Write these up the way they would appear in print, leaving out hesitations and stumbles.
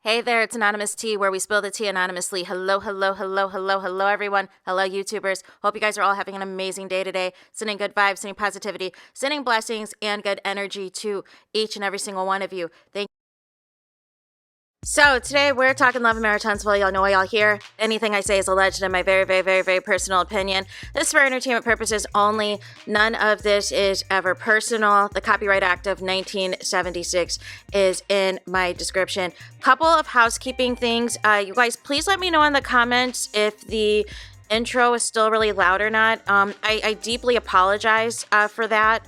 Hey there, it's Anonymous T, where we spill the tea anonymously. Hello, hello, hello, hello, hello, everyone. Hello, YouTubers. Hope you guys are all having an amazing day today. Sending good vibes, sending positivity, sending blessings, and good energy to each and every single one of you. Thank you. So today we're talking love and marriage, Huntsville. Y'all know why y'all here. Anything I say is alleged in my very, very, very, very personal opinion. This is for entertainment purposes only. None of this is ever personal. The Copyright Act of 1976 is in my description. Couple of housekeeping things. You guys, please let me know in the comments if the intro is still really loud or not. I deeply apologize for that.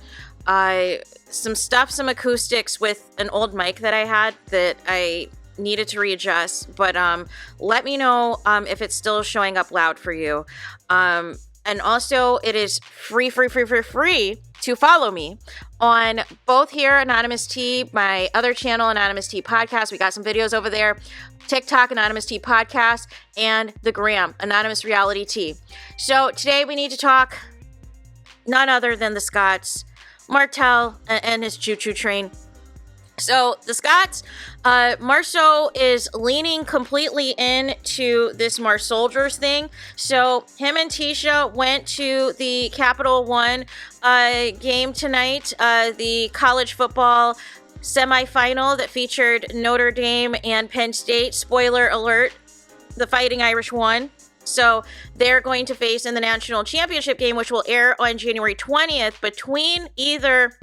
Some acoustics with an old mic that I had that I needed to readjust, but let me know if it's still showing up loud for you. And also, it is free to follow me on both here, Anonymous T, my other channel, Anonymous T Podcast. We got some videos over there. TikTok, Anonymous T Podcast, and the gram, Anonymous Reality T. So today we need to talk none other than the Scots, Martell, and his choo-choo train. So the Scots, MARSAU is leaning completely into this MARSoldiers thing. So him and TISHA went to the Capital One game tonight, the college football semifinal that featured Notre Dame and Penn State. Spoiler alert, the Fighting Irish won. So they're going to face in the national championship game, which will air on January 20th between either,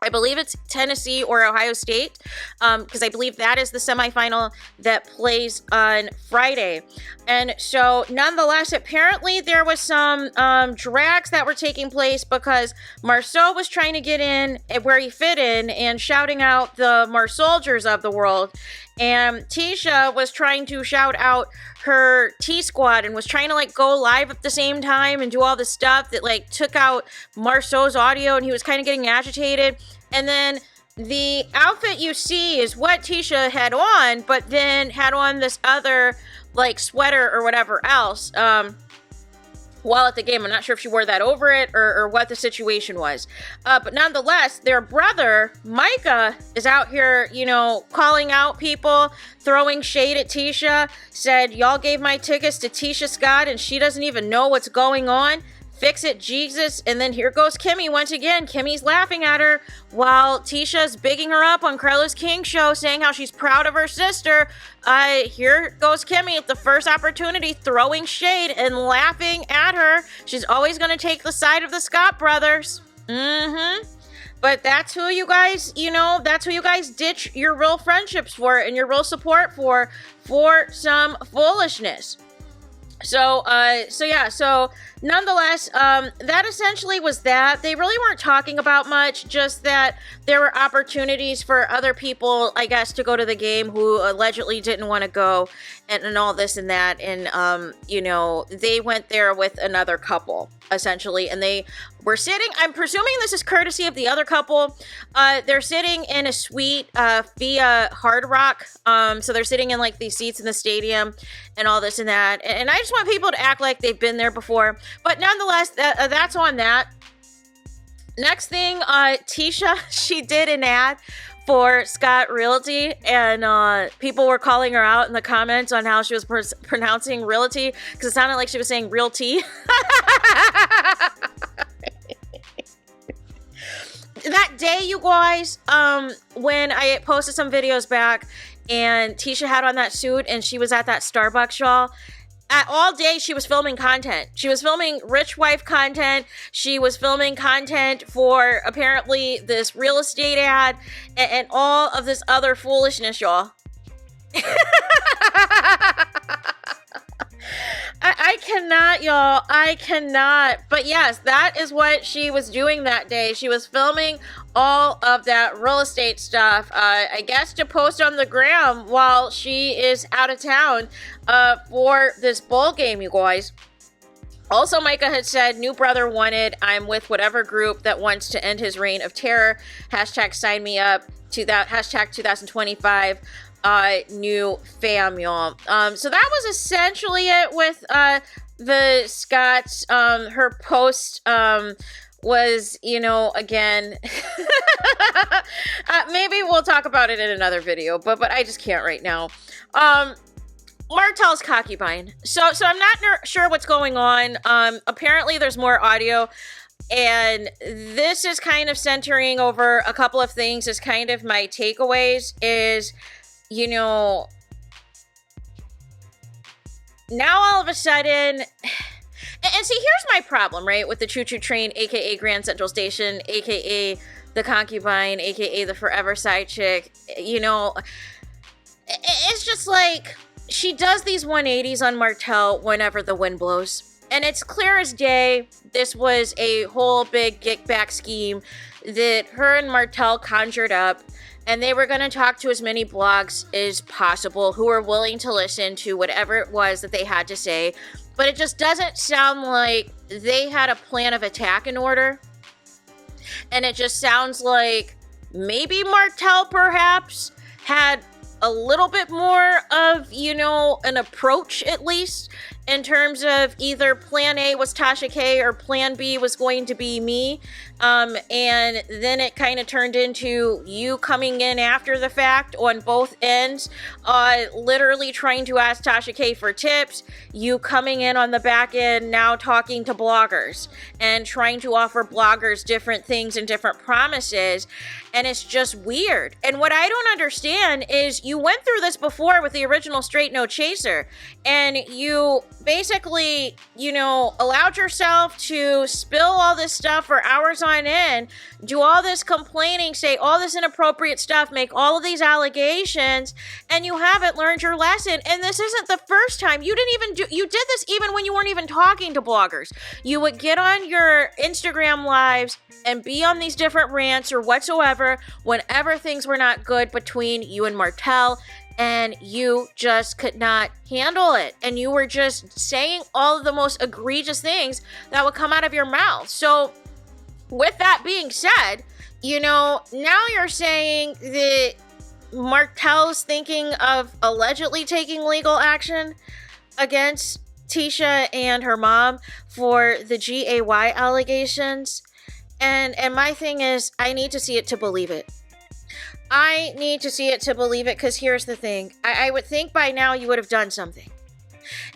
I believe it's Tennessee or Ohio State, because I believe that is the semifinal that plays on Friday. And so, nonetheless, apparently there was some drags that were taking place because MARSAU was trying to get in where he fit in and shouting out the MARSoldiers of the world. And TISHA was trying to shout out her T-Squad and was trying to like go live at the same time and do all this stuff that like took out MARSAU's audio, and he was kind of getting agitated. And then the outfit you see is what TISHA had on, but then had on this other like sweater or whatever else while at the game. I'm not sure if she wore that over it or what the situation was. But nonetheless, their brother, Micah, is out here, you know, calling out people, throwing shade at TISHA, said, y'all gave my tickets to TISHA Scott and she doesn't even know what's going on. Fix it, Jesus. And then here goes KIMMI once again. KIMMI's laughing at her while TISHA's bigging her up on Carlos King's show, saying how she's proud of her sister. Here goes KIMMI at the first opportunity, throwing shade and laughing at her. She's always going to take the side of the Scott brothers. But that's who you guys, you know, that's who you guys ditch your real friendships for and your real support for some foolishness. So nonetheless, that essentially was that. They really weren't talking about much, just that there were opportunities for other people, I guess, to go to the game who allegedly didn't want to go and all this and that. And, you know, they went there with another couple, essentially, and they were sitting, I'm presuming this is courtesy of the other couple. They're sitting in a suite via Hard Rock. So they're sitting in like these seats in the stadium and all this and that. And I just want people to act like they've been there before. But nonetheless, that's on that. Next thing, TISHA, she did an ad for Scott Realty, and people were calling her out in the comments on how she was pronouncing realty, because it sounded like she was saying realty. That day, you guys, when I posted some videos back and TISHA had on that suit and she was at that Starbucks, y'all, all day she was filming content. She was filming rich wife content. She was filming content for apparently this real estate ad and all of this other foolishness, y'all. I cannot, y'all. I cannot. But yes, that is what she was doing that day. She was filming all of that real estate stuff, I guess, to post on the gram while she is out of town for this bowl game, you guys. Also, Micah had said, new brother wanted, I'm with whatever group that wants to end his reign of terror. Hashtag sign me up. Hashtag 2025. New fam, y'all. So that was essentially it with the Scots. Her post was, you know, again, maybe we'll talk about it in another video, but I just can't right now. Martell's concubine. So I'm not sure what's going on. Apparently there's more audio, and this is kind of centering over a couple of things. Is kind of my takeaways is, you know, now all of a sudden, and see, here's my problem, right, with the choo-choo train, aka Grand Central Station, aka the concubine, aka the forever side chick. You know, it's just like, she does these 180s on Martell whenever the wind blows. And it's clear as day, this was a whole big kickback scheme that her and Martell conjured up. And they were going to talk to as many blogs as possible who were willing to listen to whatever it was that they had to say. But it just doesn't sound like they had a plan of attack in order. And it just sounds like maybe Martell perhaps had a little bit more of, you know, an approach, at least, in terms of either plan A was Tasha K or plan B was going to be me. And then it kind of turned into you coming in after the fact on both ends, literally trying to ask Tasha K for tips, you coming in on the back end now talking to bloggers and trying to offer bloggers different things and different promises. And it's just weird. And what I don't understand is you went through this before with the original Straight No Chaser, and you basically, you know, allowed yourself to spill all this stuff for hours on end, do all this complaining, say all this inappropriate stuff, make all of these allegations, and you haven't learned your lesson. And this isn't the first time. You did this even when you weren't even talking to bloggers. You would get on your Instagram lives and be on these different rants or whatsoever whenever things were not good between you and Martell, and you just could not handle it. And you were just saying all of the most egregious things that would come out of your mouth. So with that being said, you know, now you're saying that Martell's thinking of allegedly taking legal action against TISHA and her mom for the GAY allegations. And my thing is, I need to see it to believe it. I need to see it to believe it, because here's the thing. I would think by now you would have done something.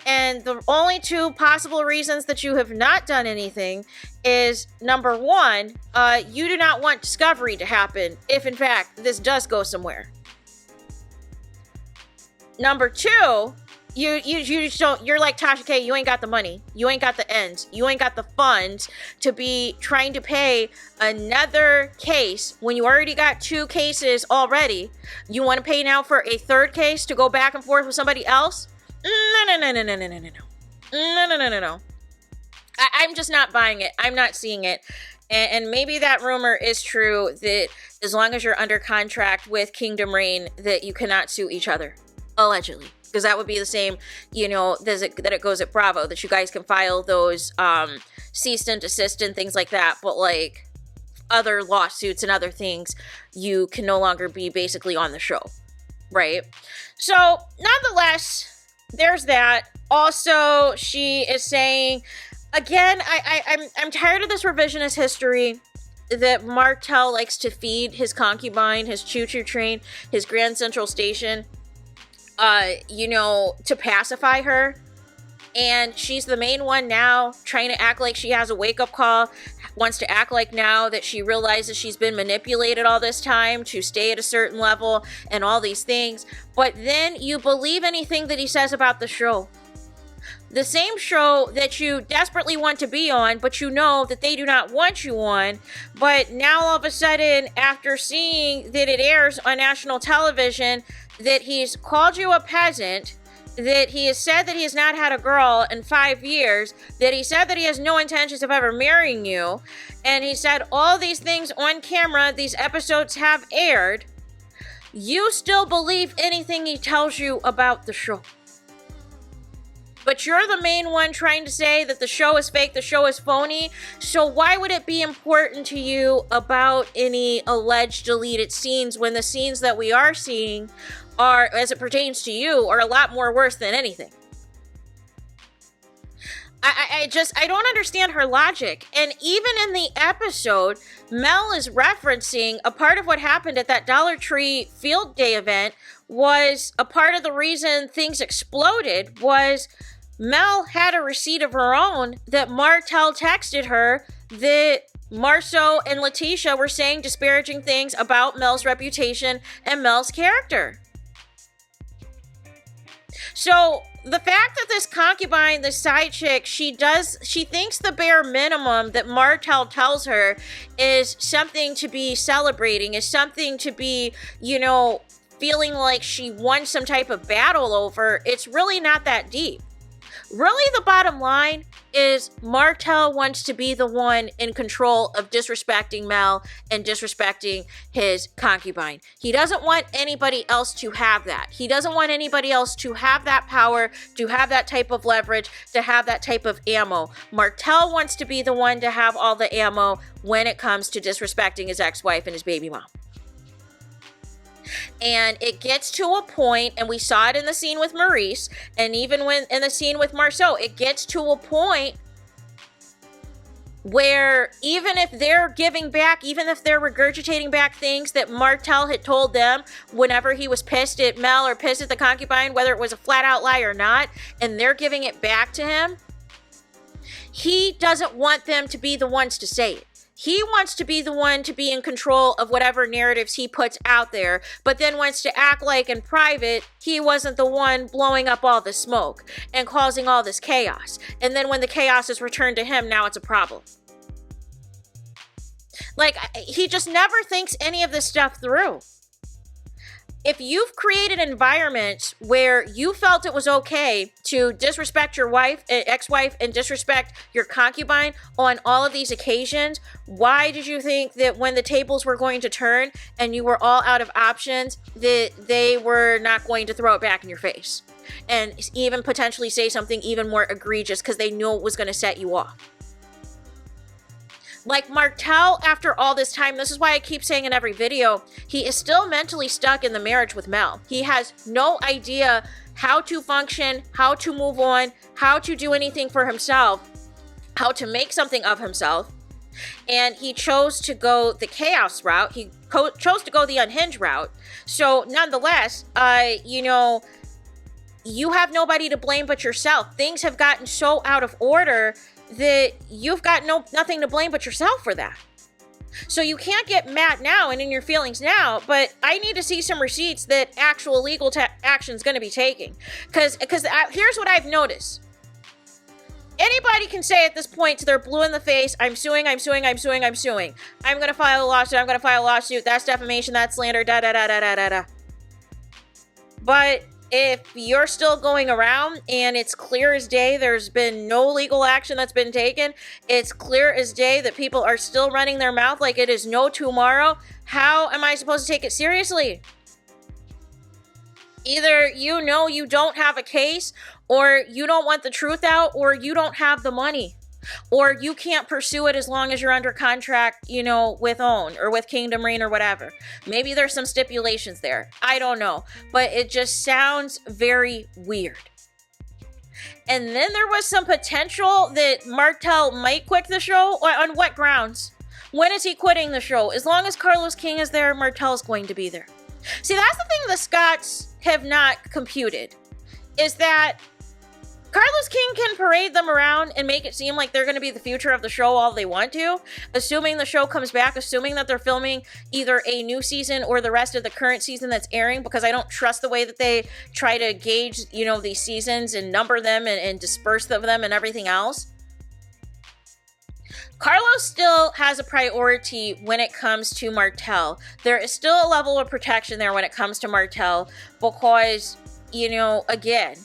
And the only two possible reasons that you have not done anything is, number one, you do not want discovery to happen if, in fact, this does go somewhere. Number two, you just don't, you're like Tasha K, you ain't got the money. You ain't got the ends. You ain't got the funds to be trying to pay another case when you already got two cases already. You want to pay now for a third case to go back and forth with somebody else? No. I'm just not buying it. I'm not seeing it. And maybe that rumor is true, that as long as you're under contract with Kingdom Reign, that you cannot sue each other. Allegedly. Because that would be the same, you know, that it goes at Bravo, that you guys can file those cease and desist and things like that. But like other lawsuits and other things, you can no longer be basically on the show. Right? So nonetheless, there's that. Also, she is saying, again, I'm tired of this revisionist history that Martell likes to feed his concubine, his choo-choo train, his Grand Central Station, you know, to pacify her. And she's the main one now, trying to act like she has a wake-up call, wants to act like now that she realizes she's been manipulated all this time to stay at a certain level and all these things. But then you believe anything that he says about the show. The same show that you desperately want to be on, but you know that they do not want you on. But now all of a sudden, after seeing that it airs on national television, that he's called you a peasant, that he has said that he has not had a girl in 5 years, that he said that he has no intentions of ever marrying you, and he said all these things on camera, these episodes have aired, you still believe anything he tells you about the show. But you're the main one trying to say that the show is fake, the show is phony. So why would it be important to you about any alleged deleted scenes when the scenes that we are seeing are, as it pertains to you, are a lot more worse than anything? I don't understand her logic. And even in the episode, Mel is referencing a part of what happened at that Dollar Tree Field Day event was a part of the reason things exploded was Mel had a receipt of her own that Martell texted her that MARSAU and Letitia were saying disparaging things about Mel's reputation and Mel's character. So the fact that this concubine, this side chick, she thinks the bare minimum that Martell tells her is something to be celebrating, is something to be, feeling like she won some type of battle over. It's really not that deep. Really, the bottom line is Martell wants to be the one in control of disrespecting Mel and disrespecting his concubine. He doesn't want anybody else to have that. He doesn't want anybody else to have that power, to have that type of leverage, to have that type of ammo. Martell wants to be the one to have all the ammo when it comes to disrespecting his ex-wife and his baby mom. And it gets to a point, and we saw it in the scene with Maurice, and even when in the scene with Marceau, it gets to a point where even if they're giving back, even if they're regurgitating back things that Martell had told them whenever he was pissed at Mel or pissed at the concubine, whether it was a flat out lie or not, and they're giving it back to him, he doesn't want them to be the ones to say it. He wants to be the one to be in control of whatever narratives he puts out there, but then wants to act like in private, he wasn't the one blowing up all the smoke and causing all this chaos. And then when the chaos is returned to him, now it's a problem. Like, he just never thinks any of this stuff through. If you've created environments where you felt it was okay to disrespect your wife, ex-wife, and disrespect your concubine on all of these occasions, why did you think that when the tables were going to turn and you were all out of options, that they were not going to throw it back in your face and even potentially say something even more egregious because they knew it was going to set you off? Like Martell, after all this time, this is why I keep saying in every video, he is still mentally stuck in the marriage with Mel. He has no idea how to function, how to move on, how to do anything for himself, how to make something of himself. And he chose to go the chaos route. He chose to go the unhinged route. So nonetheless, you have nobody to blame but yourself. Things have gotten so out of order that you've got nothing to blame but yourself for that. So you can't get mad now and in your feelings now, but I need to see some receipts that actual legal action is going to be taken. Because here's what I've noticed. Anybody can say at this point to their blue in the face, I'm suing. I'm going to file a lawsuit. That's defamation, that's slander, da. But if you're still going around and it's clear as day there's been no legal action that's been taken, it's clear as day that people are still running their mouth like it is no tomorrow, how am I supposed to take it seriously? Either you don't have a case, or you don't want the truth out, or you don't have the money. Or you can't pursue it as long as you're under contract, with OWN or with Kingdom Reign or whatever. Maybe there's some stipulations there. I don't know. But it just sounds very weird. And then there was some potential that Martell might quit the show. On what grounds? When is he quitting the show? As long as Carlos King is there, Martell's going to be there. See, that's the thing the Scots have not computed. Is that Carlos King can parade them around and make it seem like they're going to be the future of the show all they want to, assuming the show comes back, assuming that they're filming either a new season or the rest of the current season that's airing, because I don't trust the way that they try to gauge, these seasons and number them and disperse them and everything else. Carlos still has a priority when it comes to Martell. There is still a level of protection there when it comes to Martell because, again,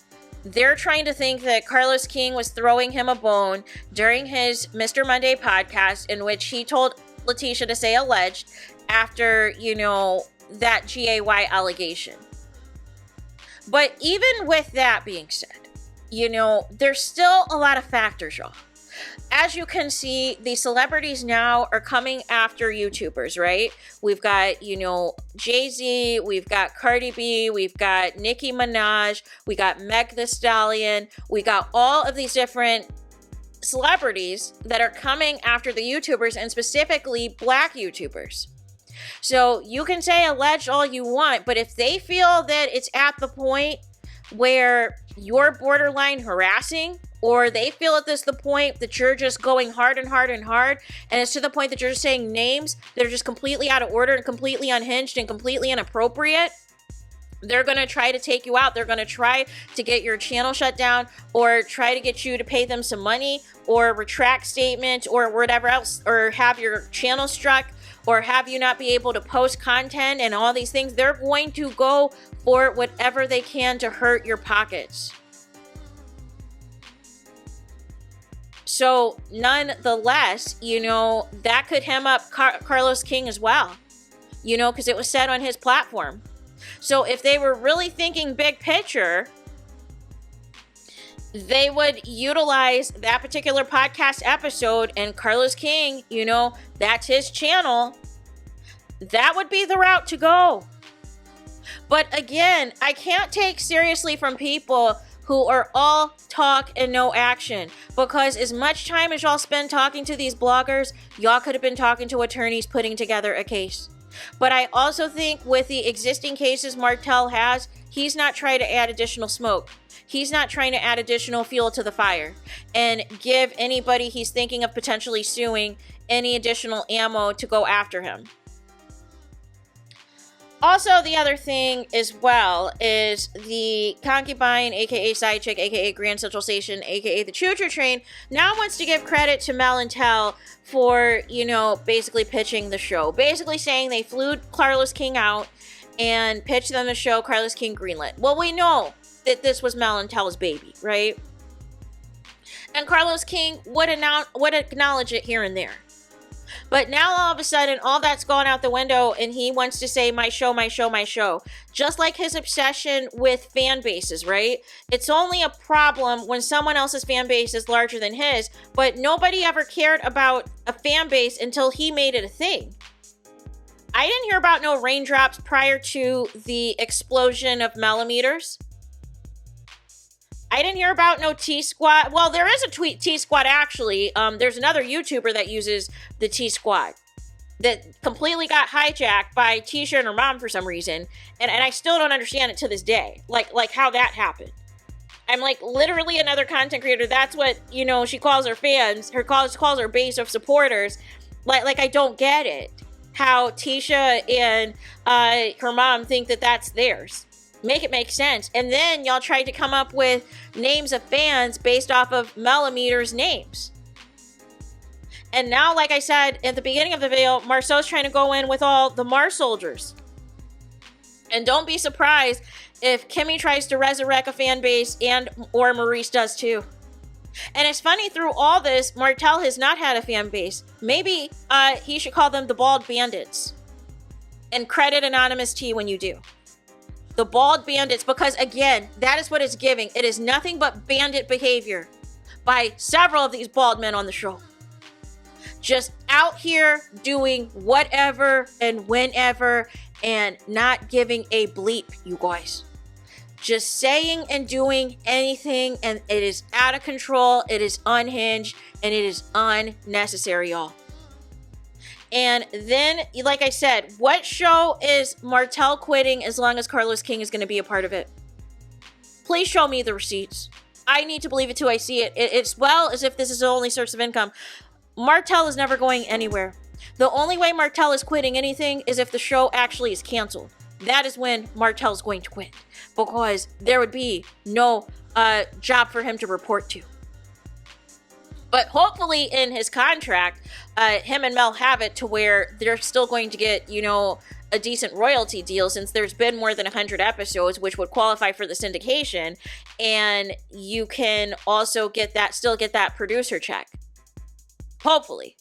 they're trying to think that Carlos King was throwing him a bone during his Mr. Monday podcast in which he told Letitia to say alleged after, that GAY allegation. But even with that being said, there's still a lot of factors, y'all. As you can see, the celebrities now are coming after YouTubers, right? We've got, Jay-Z, we've got Cardi B, we've got Nicki Minaj, we got Meg Thee Stallion, we got all of these different celebrities that are coming after the YouTubers, and specifically Black YouTubers. So you can say alleged all you want, but if they feel that it's at the point where you're borderline harassing, or they feel at this the point that you're just going hard and hard and hard, and it's to the point that you're just saying names that are just completely out of order and completely unhinged and completely inappropriate, they're going to try to take you out. They're going to try to get your channel shut down, or try to get you to pay them some money, or retract statement, or whatever else, or have your channel struck, or have you not be able to post content and all these things. They're going to go for whatever they can to hurt your pockets. So nonetheless, that could hem up Carlos King as well, because it was said on his platform. So if they were really thinking big picture, they would utilize that particular podcast episode, and Carlos King, that's his channel. That would be the route to go. But again, I can't take seriously from people who are all talk and no action, because as much time as y'all spend talking to these bloggers, y'all could have been talking to attorneys putting together a case. But I also think with the existing cases Martell has, he's not trying to add additional smoke. He's not trying to add additional fuel to the fire and give anybody he's thinking of potentially suing any additional ammo to go after him. Also, the other thing as well is the concubine, aka SIDECHICK, aka Grand Central Station, aka the Choo Choo Train, now wants to give credit to MARTELL for, basically pitching the show. Basically saying they flew Carlos King out and pitched them the show Carlos King greenlit. Well, we know that this was MARTELL's baby, right? And Carlos King would acknowledge it here and there. But now all of a sudden, all that's gone out the window, and he wants to say, my show, my show, my show. Just like his obsession with fan bases, right? It's only a problem when someone else's fan base is larger than his, but nobody ever cared about a fan base until he made it a thing. I didn't hear about no raindrops prior to the explosion of millimeters. I didn't hear about no T-Squad. Well, there is a T-Squad, actually. There's another YouTuber that uses the T-Squad that completely got hijacked by TISHA and her mom for some reason. And I still don't understand it to this day. Like how that happened. I'm like literally another content creator. That's what, she calls her fans. Calls her base of supporters. Like I don't get it. How TISHA and her mom think that that's theirs. Make it make sense. And then y'all tried to come up with names of fans based off of millimeters names. And now, like I said at the beginning of the video, MARSAU's trying to go in with all the Mars soldiers. And don't be surprised if KIMMI tries to resurrect a fan base, and or Maurice does too. And it's funny, through all this, Martell has not had a fan base. Maybe he should call them the Bald Bandits. And credit Anonymous T when you do. The Bald Bandits, because again, that is what it's giving. It is nothing but bandit behavior by several of these bald men on the show. Just out here doing whatever and whenever and not giving a bleep, you guys. Just saying and doing anything, and it is out of control, it is unhinged, and it is unnecessary, y'all. And then, like I said, what show is Martell quitting as long as Carlos King is going to be a part of it? Please show me the receipts. I need to believe it till I see it. It's well as if this is the only source of income. Martell is never going anywhere. The only way Martell is quitting anything is if the show actually is canceled. That is when Martell is going to quit, because there would be no job for him to report to. But hopefully in his contract, him and Mel have it to where they're still going to get, a decent royalty deal, since there's been more than 100 episodes, which would qualify for the syndication. And you can also still get that producer check. Hopefully,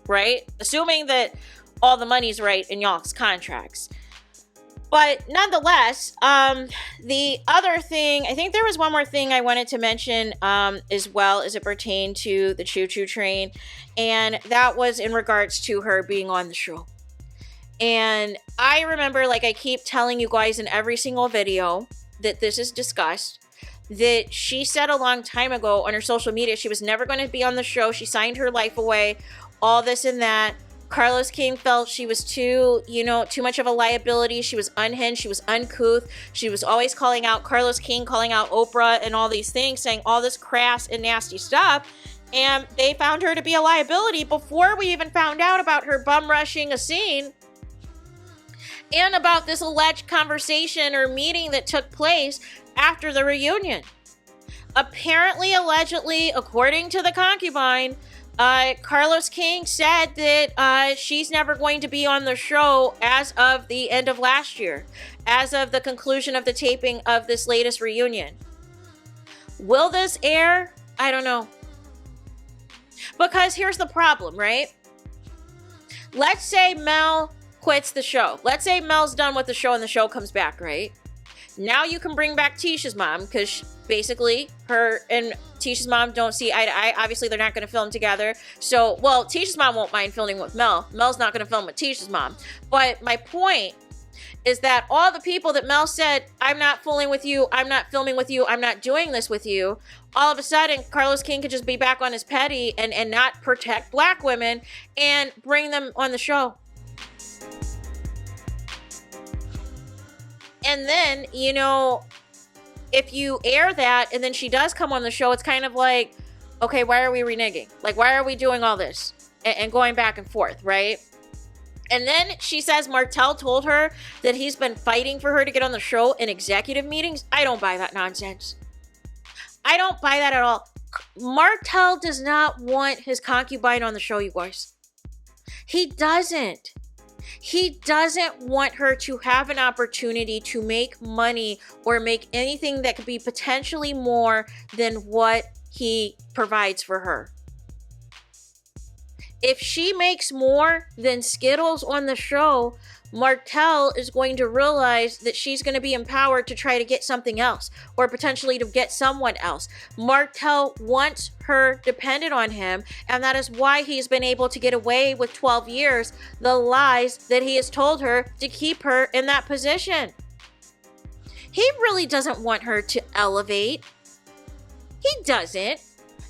right? Assuming that all the money's right in y'all's contracts. But nonetheless, the other thing, I think there was one more thing I wanted to mention as well as it pertained to the Choo Choo Train. And that was in regards to her being on the show. And I remember, like I keep telling you guys in every single video that this is discussed, that she said a long time ago on her social media she was never going to be on the show. She signed her life away, all this and that. Carlos King felt she was too much of a liability. She was unhinged. She was uncouth. She was always calling out Carlos King, calling out Oprah and all these things, saying all this crass and nasty stuff. And they found her to be a liability before we even found out about her bum rushing a scene and about this alleged conversation or meeting that took place after the reunion. Apparently, allegedly, according to the concubine, Carlos King said that she's never going to be on the show as of the end of last year, as of the conclusion of the taping of this latest reunion. Will this air? I don't know. Because here's the problem, right? Let's say Mel quits the show. Let's say Mel's done with the show and the show comes back, right? Now you can bring back Tisha's mom, because basically her and Tisha's mom don't see eye to eye. Obviously, they're not going to film together. So, well, Tisha's mom won't mind filming with Mel. Mel's not going to film with Tisha's mom. But my point is that all the people that Mel said, I'm not fooling with you, I'm not filming with you, I'm not doing this with you, all of a sudden, Carlos King could just be back on his petty and not protect black women and bring them on the show. And then, if you air that and then she does come on the show, it's kind of like, okay, why are we reneging? Like, why are we doing all this and going back and forth, right? And then she says Martell told her that he's been fighting for her to get on the show in executive meetings. I don't buy that nonsense. I don't buy that at all. Martell does not want his concubine on the show, you guys. He doesn't. He doesn't want her to have an opportunity to make money or make anything that could be potentially more than what he provides for her. If she makes more than Skittles on the show, Martell is going to realize that she's going to be empowered to try to get something else or potentially to get someone else. Martell wants her dependent on him, and that is why he's been able to get away with 12 years, the lies that he has told her to keep her in that position. He really doesn't want her to elevate. He doesn't.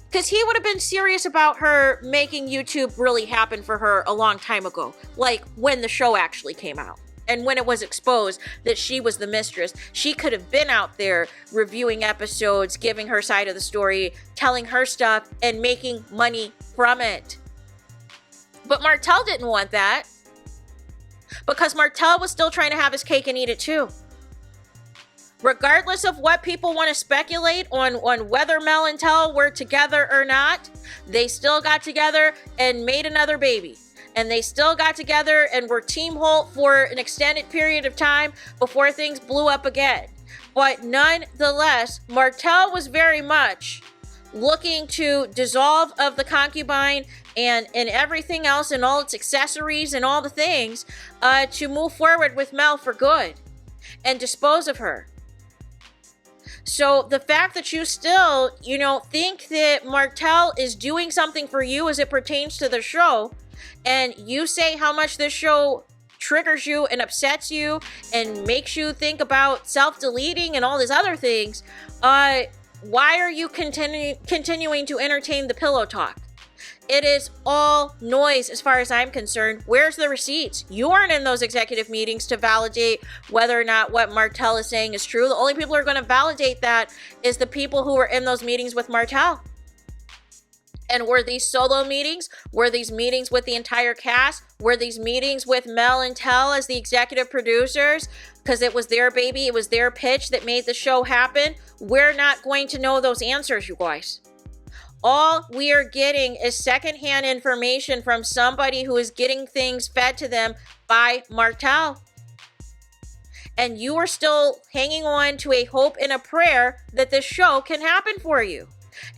Because he would have been serious about her making YouTube really happen for her a long time ago. Like when the show actually came out. And when it was exposed that she was the mistress. She could have been out there reviewing episodes, giving her side of the story, telling her stuff, and making money from it. But Martell didn't want that. Because Martell was still trying to have his cake and eat it too. Regardless of what people want to speculate on whether Mel and Tel were together or not, they still got together and made another baby. And they still got together and were Team Holt for an extended period of time before things blew up again. But nonetheless, Martell was very much looking to dissolve of the concubine and everything else and all its accessories and all the things to move forward with Mel for good and dispose of her. So the fact that you still, think that Martell is doing something for you as it pertains to the show, and you say how much this show triggers you and upsets you and makes you think about self-deleting and all these other things, why are you continuing to entertain the pillow talk? It is all noise as far as I'm concerned. Where's the receipts? You aren't in those executive meetings to validate whether or not what Martell is saying is true. The only people who are going to validate that is the people who were in those meetings with Martell. And were these solo meetings? Were these meetings with the entire cast? Were these meetings with Mel and Tel as the executive producers? Because it was their baby, it was their pitch that made the show happen. We're not going to know those answers, you guys. All we are getting is secondhand information from somebody who is getting things fed to them by Martell. And you are still hanging on to a hope and a prayer that this show can happen for you.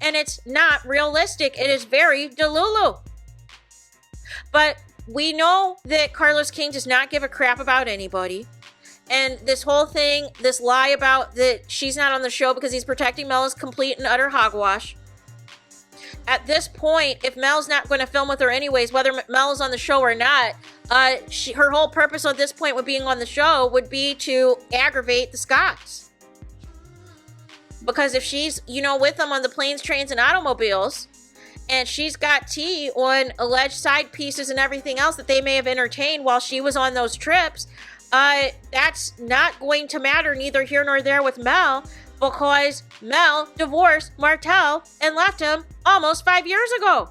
And it's not realistic. It is very delulu. But we know that Carlos King does not give a crap about anybody. And this whole thing, this lie about that she's not on the show because he's protecting Mel is complete and utter hogwash. At this point, if Mel's not going to film with her anyways, whether Mel is on the show or not, her whole purpose at this point with being on the show would be to aggravate the Scotts. Because if she's, you know, with them on the planes, trains, and automobiles, and she's got tea on alleged side pieces and everything else that they may have entertained while she was on those trips, that's not going to matter neither here nor there with Mel, because Mel divorced Martell and left him almost 5 years ago.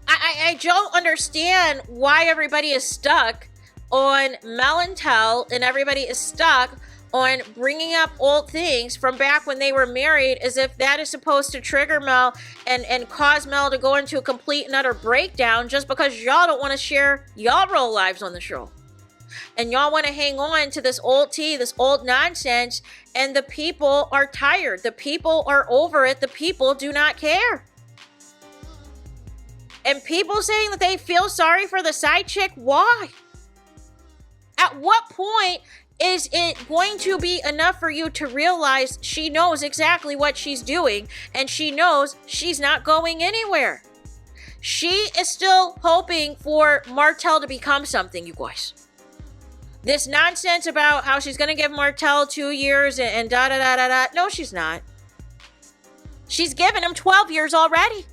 I don't understand why everybody is stuck on Mel and TEL, and everybody is stuck on bringing up old things from back when they were married, as if that is supposed to trigger Mel and cause Mel to go into a complete and utter breakdown just because y'all don't want to share y'all real lives on the show. And y'all want to hang on to this old tea, this old nonsense, and the people are tired. The people are over it. The people do not care. And people saying that they feel sorry for the side chick, why? At what point is it going to be enough for you to realize she knows exactly what she's doing, and she knows she's not going anywhere? She is still hoping for Martell to become something, you guys. This nonsense about how she's going to give Martell 2 years and da-da-da-da-da. No, she's not. She's given him 12 years already.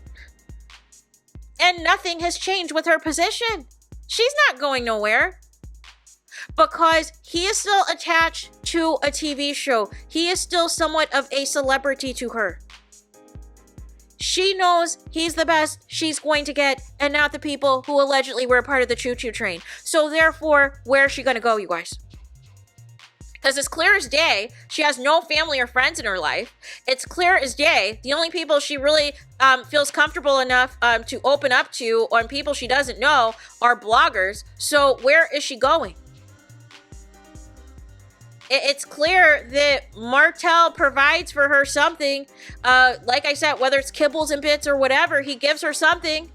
And nothing has changed with her position. She's not going nowhere. Because he is still attached to a TV show. He is still somewhat of a celebrity to her. She knows he's the best she's going to get, and not the people who allegedly were a part of the choo-choo train. So therefore, where is she going to go, you guys? Because it's clear as day, she has no family or friends in her life. It's clear as day, the only people she really feels comfortable enough to open up to on people she doesn't know are bloggers. So where is she going? It's clear that Martell provides for her something. Like I said, whether it's kibbles and bits or whatever, he gives her something.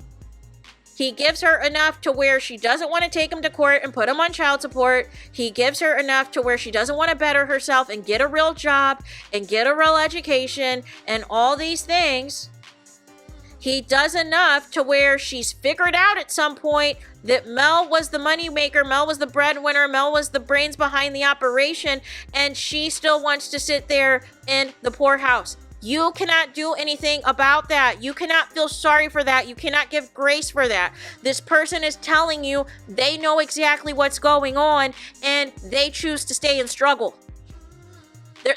He gives her enough to where she doesn't want to take him to court and put him on child support. He gives her enough to where she doesn't want to better herself and get a real job and get a real education and all these things. He does enough to where she's figured out at some point that Mel was the money maker, Mel was the breadwinner, Mel was the brains behind the operation, and she still wants to sit there in the poorhouse. You cannot do anything about that. You cannot feel sorry for that. You cannot give grace for that. This person is telling you they know exactly what's going on, and they choose to stay and struggle.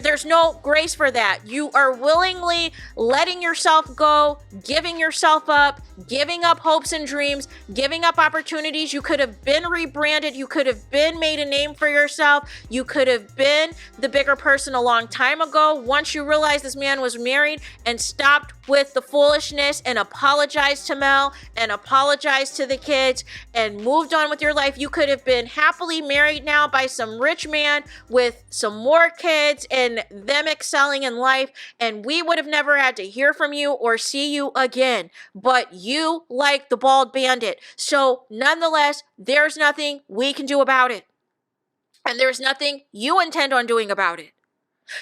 There's no grace for that. You are willingly letting yourself go, giving yourself up, giving up hopes and dreams, giving up opportunities. You could have been rebranded. You could have been made a name for yourself. You could have been the bigger person a long time ago. Once you realized this man was married and stopped with the foolishness and apologized to Mel and apologized to the kids and moved on with your life, you could have been happily married now by some rich man with some more kids and them excelling in life, and we would have never had to hear from you or see you again. But you like the bald bandit. So nonetheless, there's nothing we can do about it. And there's nothing you intend on doing about it.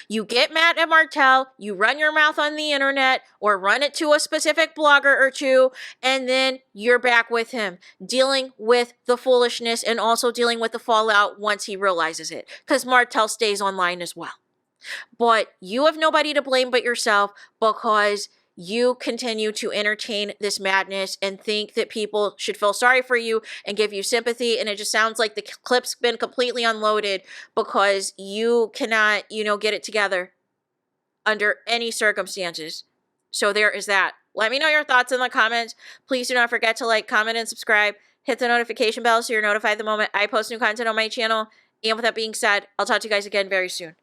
You get mad at Martell, you run your mouth on the internet or run it to a specific blogger or two, and then you're back with him, dealing with the foolishness and also dealing with the fallout once he realizes it, because Martell stays online as well. But you have nobody to blame but yourself, because you continue to entertain this madness and think that people should feel sorry for you and give you sympathy. And it just sounds like the clip's been completely unloaded because you cannot, get it together under any circumstances. So there is that. Let me know your thoughts in the comments. Please do not forget to like, comment, and subscribe. Hit the notification bell so you're notified the moment I post new content on my channel. And with that being said, I'll talk to you guys again very soon.